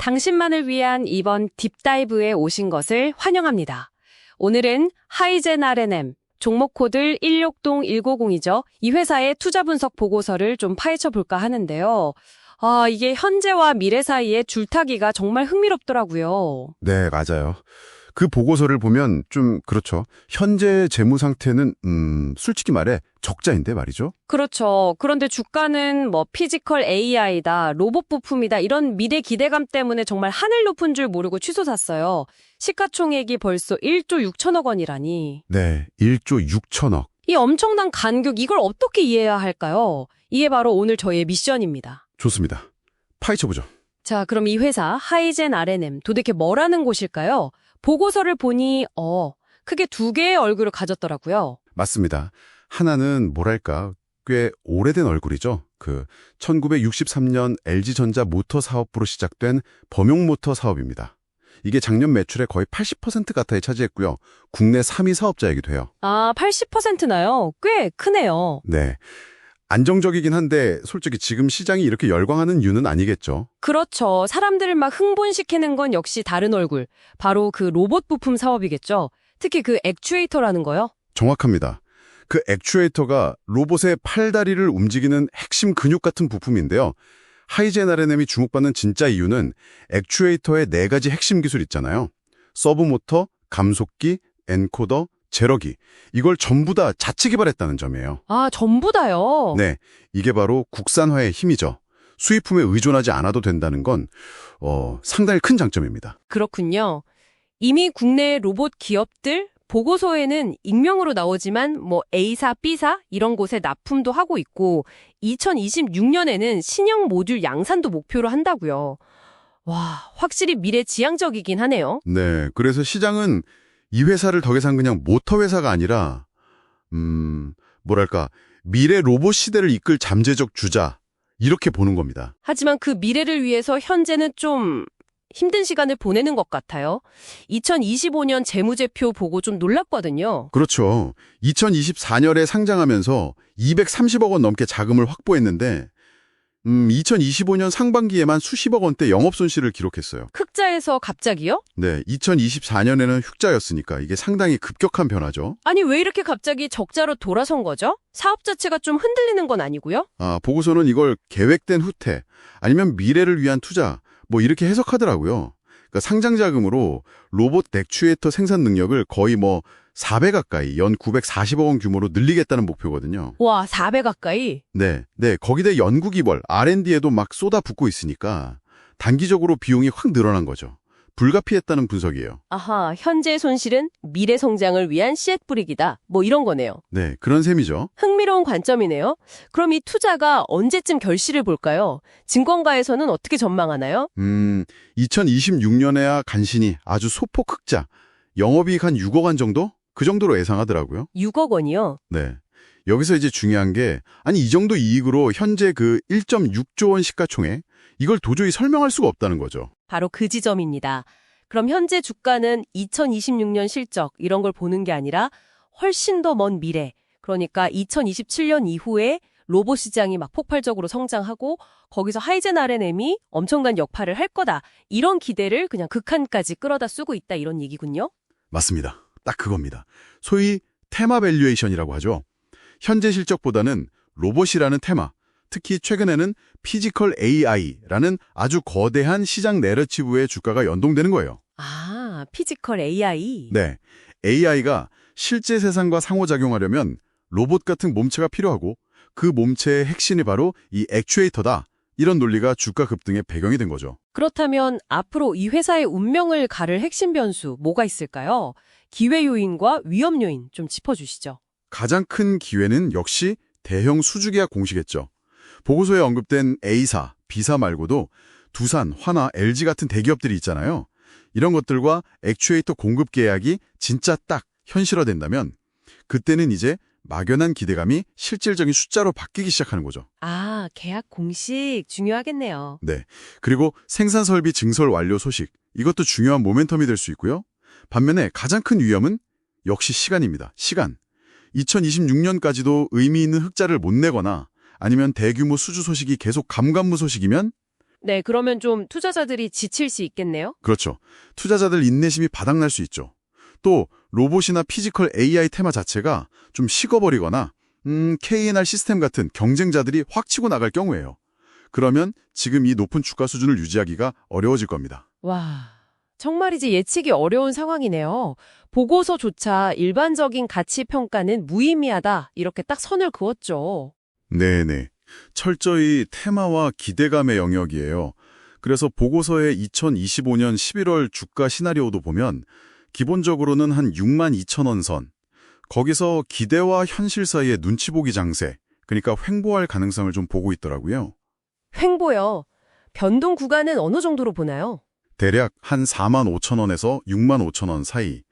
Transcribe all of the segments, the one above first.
당신만을 위한 이번 딥다이브에 오신 것을 환영합니다. 오늘은 하이젠 R&M, 종목 코드 16010이죠. 이 회사의 투자 분석 보고서를 좀 파헤쳐 볼까 하는데요. 이게 현재와 미래 사이의 줄타기가 정말 흥미롭더라고요. 네, 맞아요. 그 보고서를 보면 좀 그렇죠. 현재 재무 상태는 솔직히 말해 적자인데 말이죠. 그렇죠. 그런데 주가는 피지컬 AI다, 로봇 부품이다 이런 미래 기대감 때문에 정말 하늘 높은 줄 모르고 취소샀어요. 시가총액이 벌써 1조 6천억 원이라니. 네, 1조 6천억. 이 엄청난 간격 이걸 어떻게 이해해야 할까요? 이게 바로 오늘 저희의 미션입니다. 좋습니다. 파헤쳐보죠. 자, 그럼 이 회사 하이젠 R&M 도대체 뭐라는 곳일까요? 보고서를 보니 크게 두 개의 얼굴을 가졌더라고요. 맞습니다. 하나는 뭐랄까 꽤 오래된 얼굴이죠. 1963년 LG전자 모터 사업부로 시작된 범용모터 사업입니다. 이게 작년 매출의 거의 80% 가까이 차지했고요. 국내 3위 사업자이기도 해요. 80%나요? 꽤 크네요. 네. 안정적이긴 한데 솔직히 지금 시장이 이렇게 열광하는 이유는 아니겠죠. 그렇죠. 사람들을 막 흥분시키는 건 역시 다른 얼굴. 바로 그 로봇 부품 사업이겠죠. 특히 그 액추에이터라는 거요. 정확합니다. 그 액추에이터가 로봇의 팔다리를 움직이는 핵심 근육 같은 부품인데요. 하이젠 R&M이 주목받는 진짜 이유는 액추에이터의 4가지 핵심 기술 있잖아요. 서브모터, 감속기, 엔코더, 제러기. 이걸 전부 다 자체 개발했다는 점이에요. 전부 다요? 네, 이게 바로 국산화의 힘이죠. 수입품에 의존하지 않아도 된다는 건 상당히 큰 장점입니다. 그렇군요. 이미 국내 로봇 기업들 보고서에는 익명으로 나오지만 A사, B사 이런 곳에 납품도 하고 있고 2026년에는 신형 모듈 양산도 목표로 한다고요. 와, 확실히 미래지향적이긴 하네요. 네, 그래서 시장은 이 회사를 더 이상 그냥 모터 회사가 아니라 뭐랄까 미래 로봇 시대를 이끌 잠재적 주자 이렇게 보는 겁니다. 하지만 그 미래를 위해서 현재는 좀 힘든 시간을 보내는 것 같아요. 2025년 재무제표 보고 좀 놀랐거든요. 그렇죠. 2024년에 상장하면서 230억 원 넘게 자금을 확보했는데 2025년 상반기에만 수십억 원대 영업손실을 기록했어요. 흑자에서 갑자기요? 네, 2024년에는 흑자였으니까 이게 상당히 급격한 변화죠. 아니 왜 이렇게 갑자기 적자로 돌아선 거죠? 사업 자체가 좀 흔들리는 건 아니고요? 보고서는 이걸 계획된 후퇴 아니면 미래를 위한 투자 이렇게 해석하더라고요. 그러니까 상장 자금으로 로봇 액추에이터 생산 능력을 거의 4배 가까이 연 940억 원 규모로 늘리겠다는 목표거든요. 와, 4배 가까이? 네. 거기다 연구기벌, R&D에도 막 쏟아붓고 있으니까 단기적으로 비용이 확 늘어난 거죠. 불가피했다는 분석이에요. 아하, 현재 손실은 미래 성장을 위한 씨앗 뿌리기다. 이런 거네요. 네, 그런 셈이죠. 흥미로운 관점이네요. 그럼 이 투자가 언제쯤 결실을 볼까요? 증권가에서는 어떻게 전망하나요? 2026년에야 간신히 아주 소폭 흑자, 영업이익 한 6억 원 정도? 그 정도로 예상하더라고요. 6억 원이요? 네. 여기서 이제 중요한 게 이 정도 이익으로 현재 1.6조 원 시가총액 이걸 도저히 설명할 수가 없다는 거죠. 바로 그 지점입니다. 그럼 현재 주가는 2026년 실적 이런 걸 보는 게 아니라 훨씬 더 먼 미래, 그러니까 2027년 이후에 로봇 시장이 막 폭발적으로 성장하고 거기서 하이젠 R&M이 엄청난 역할을 할 거다. 이런 기대를 그냥 극한까지 끌어다 쓰고 있다 이런 얘기군요. 맞습니다. 딱 그겁니다. 소위 테마 밸류에이션이라고 하죠. 현재 실적보다는 로봇이라는 테마, 특히 최근에는 피지컬 AI라는 아주 거대한 시장 내러티브의 주가가 연동되는 거예요. 피지컬 AI? 네, AI가 실제 세상과 상호작용하려면 로봇 같은 몸체가 필요하고 그 몸체의 핵심이 바로 이 액추에이터다. 이런 논리가 주가 급등의 배경이 된 거죠. 그렇다면 앞으로 이 회사의 운명을 가를 핵심 변수 뭐가 있을까요? 기회 요인과 위험 요인 좀 짚어주시죠. 가장 큰 기회는 역시 대형 수주계약 공시겠죠. 보고서에 언급된 A사, B사 말고도 두산, 화나, LG 같은 대기업들이 있잖아요. 이런 것들과 액추에이터 공급 계약이 진짜 딱 현실화된다면 그때는 이제 막연한 기대감이 실질적인 숫자로 바뀌기 시작하는 거죠. 계약 공식 중요하겠네요. 네. 그리고 생산 설비 증설 완료 소식. 이것도 중요한 모멘텀이 될 수 있고요. 반면에 가장 큰 위험은 역시 시간입니다. 시간. 2026년까지도 의미 있는 흑자를 못 내거나 아니면 대규모 수주 소식이 계속 감감무 소식이면 네, 그러면 좀 투자자들이 지칠 수 있겠네요. 그렇죠. 투자자들 인내심이 바닥날 수 있죠. 또 로봇이나 피지컬 AI 테마 자체가 좀 식어버리거나 KNR 시스템 같은 경쟁자들이 확 치고 나갈 경우에요. 그러면 지금 이 높은 주가 수준을 유지하기가 어려워질 겁니다. 와, 정말이지 예측이 어려운 상황이네요. 보고서조차 일반적인 가치 평가는 무의미하다 이렇게 딱 선을 그었죠. 네네. 철저히 테마와 기대감의 영역이에요. 그래서 보고서의 2025년 11월 주가 시나리오도 보면 기본적으로는 한 62,000원 선. 거기서 기대와 현실 사이의 눈치 보기 장세, 그러니까 횡보할 가능성을 좀 보고 있더라고요. 횡보요. 변동 구간은 어느 정도로 보나요? 대략 한 45,000원에서 65,000원 사이,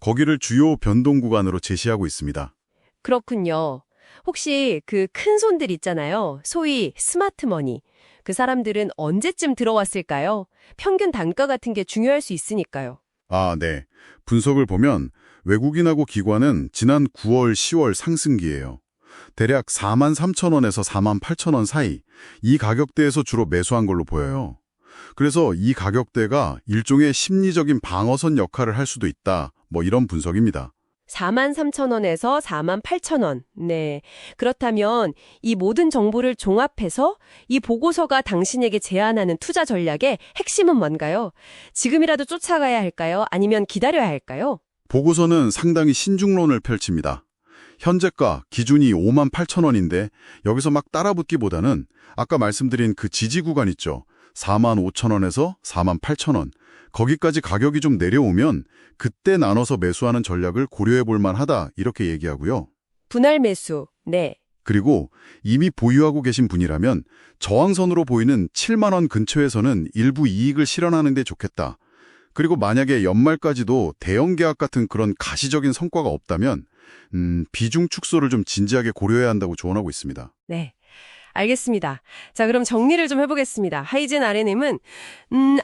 거기를 주요 변동 구간으로 제시하고 있습니다. 그렇군요. 혹시 그 큰 손들 있잖아요. 소위 스마트머니. 그 사람들은 언제쯤 들어왔을까요? 평균 단가 같은 게 중요할 수 있으니까요. 아, 네. 분석을 보면 외국인하고 기관은 지난 9월, 10월 상승기예요. 대략 43,000원에서 48,000원 사이, 이 가격대에서 주로 매수한 걸로 보여요. 그래서 이 가격대가 일종의 심리적인 방어선 역할을 할 수도 있다, 뭐 이런 분석입니다. 43,000원에서 48,000원. 네. 그렇다면 이 모든 정보를 종합해서 이 보고서가 당신에게 제안하는 투자 전략의 핵심은 뭔가요? 지금이라도 쫓아가야 할까요? 아니면 기다려야 할까요? 보고서는 상당히 신중론을 펼칩니다. 현재가 기준이 58,000원인데 여기서 막 따라붙기보다는 아까 말씀드린 그 지지 구간 있죠. 45,000원에서 48,000원. 거기까지 가격이 좀 내려오면 그때 나눠서 매수하는 전략을 고려해 볼 만하다 이렇게 얘기하고요. 분할 매수. 네. 그리고 이미 보유하고 계신 분이라면 저항선으로 보이는 7만 원 근처에서는 일부 이익을 실현하는 데 좋겠다. 그리고 만약에 연말까지도 대형 계약 같은 그런 가시적인 성과가 없다면 비중 축소를 좀 진지하게 고려해야 한다고 조언하고 있습니다. 네. 알겠습니다. 자, 그럼 정리를 좀 해보겠습니다. 하이젠 RNM은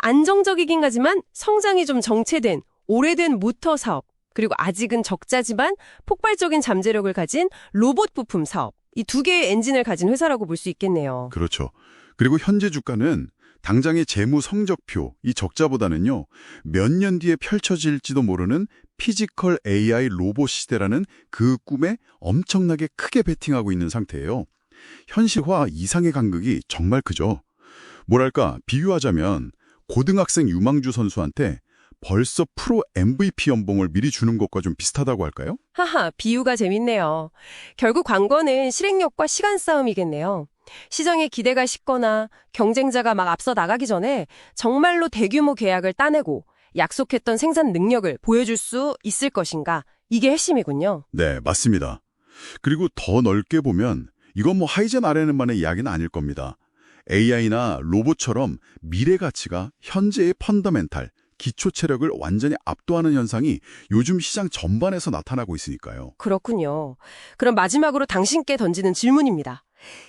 안정적이긴 하지만 성장이 좀 정체된 오래된 모터 사업, 그리고 아직은 적자지만 폭발적인 잠재력을 가진 로봇 부품 사업, 이 두 개의 엔진을 가진 회사라고 볼 수 있겠네요. 그렇죠. 그리고 현재 주가는 당장의 재무 성적표, 이 적자보다는요, 몇 년 뒤에 펼쳐질지도 모르는 피지컬 AI 로봇 시대라는 그 꿈에 엄청나게 크게 베팅하고 있는 상태예요. 현실화 이상의 간극이 정말 크죠. 뭐랄까, 비유하자면 고등학생 유망주 선수한테 벌써 프로 MVP 연봉을 미리 주는 것과 좀 비슷하다고 할까요? 하하, 비유가 재밌네요. 결국 관건은 실행력과 시간 싸움이겠네요. 시장의 기대가 식거나 경쟁자가 막 앞서 나가기 전에 정말로 대규모 계약을 따내고 약속했던 생산 능력을 보여줄 수 있을 것인가, 이게 핵심이군요. 네, 맞습니다. 그리고 더 넓게 보면 이건 뭐 하이젠 RNM만의 이야기는 아닐 겁니다. AI나 로봇처럼 미래 가치가 현재의 펀더멘탈, 기초 체력을 완전히 압도하는 현상이 요즘 시장 전반에서 나타나고 있으니까요. 그렇군요. 그럼 마지막으로 당신께 던지는 질문입니다.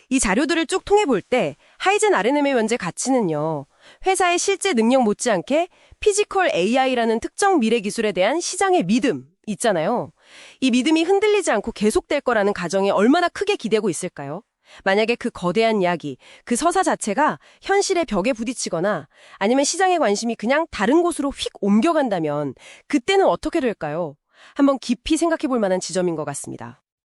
이 자료들을 쭉 통해 볼 때 하이젠 RNM의 현재 가치는요, 회사의 실제 능력 못지않게 피지컬 AI라는 특정 미래 기술에 대한 시장의 믿음 있잖아요. 이 믿음이 흔들리지 않고 계속될 거라는 가정에 얼마나 크게 기대고 있을까요? 만약에 그 거대한 이야기, 그 서사 자체가 현실의 벽에 부딪히거나 아니면 시장의 관심이 그냥 다른 곳으로 휙 옮겨간다면 그때는 어떻게 될까요? 한번 깊이 생각해 볼 만한 지점인 것 같습니다.